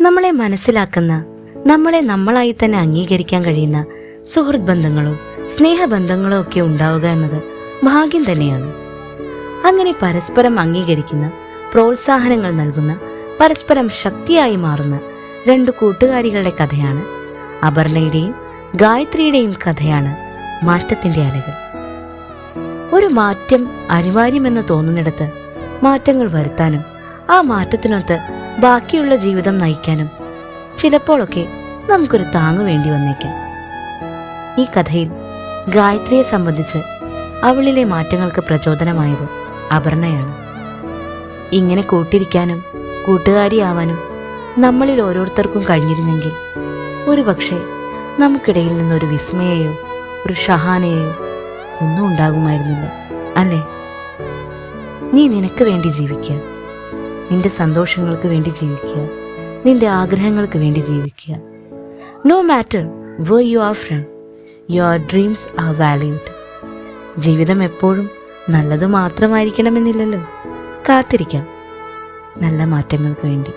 നമ്മളെ മനസ്സിലാക്കുന്ന, നമ്മളെ നമ്മളായി തന്നെ അംഗീകരിക്കാൻ കഴിയുന്ന സുഹൃത്ത് ബന്ധങ്ങളോ സ്നേഹബന്ധങ്ങളോ ഒക്കെ ഉണ്ടാവുക എന്നത് ഭാഗ്യം തന്നെയാണ്. അങ്ങനെ പരസ്പരം അംഗീകരിക്കുന്ന, പ്രോത്സാഹനങ്ങൾ നൽകുന്ന, പരസ്പരം ശക്തിയായി മാറുന്ന രണ്ടു കൂട്ടുകാരികളുടെ കഥയാണ് അപർണയുടെയും ഗായത്രിയുടെയും കഥയാണ് മാറ്റത്തിന്റെ അലകൾ. ഒരു മാറ്റം അനിവാര്യമെന്ന് തോന്നുന്നിടത്ത് മാറ്റങ്ങൾ വരുത്താനും ആ മാറ്റത്തിനൊത്ത് ബാക്കിയുള്ള ജീവിതം നയിക്കാനും ചിലപ്പോഴൊക്കെ നമുക്കൊരു താങ്ങ് വേണ്ടി വന്നേക്കാം. ഈ കഥയിൽ ഗായത്രിയെ സംബന്ധിച്ച് അവളിലെ മാറ്റങ്ങൾക്ക് പ്രചോദനമായത് അപർണയാണ്. ഇങ്ങനെ കൂട്ടിരിക്കാനും കൂട്ടുകാരിയാവാനും നമ്മളിൽ ഓരോരുത്തർക്കും കഴിഞ്ഞിരുന്നെങ്കിൽ ഒരുപക്ഷെ നമുക്കിടയിൽ നിന്നൊരു വിസ്മയയോ ഒരു ഷഹാനയോ ഒന്നും ഉണ്ടാകുമായിരുന്നില്ല, അല്ലേ? നീ നിനക്ക് വേണ്ടി ജീവിക്കുക, നിന്റെ സന്തോഷങ്ങൾക്ക് വേണ്ടി ജീവിക്കുക, നിന്റെ ആഗ്രഹങ്ങൾക്ക് വേണ്ടി ജീവിക്കുക. No matter where you are from, your dreams are valued. ജീവിതം എപ്പോഴും നല്ലത് മാത്രമായിരിക്കണമെന്നില്ലല്ലോ. കാത്തിരിക്കാം നല്ല മാറ്റങ്ങൾക്ക് വേണ്ടി.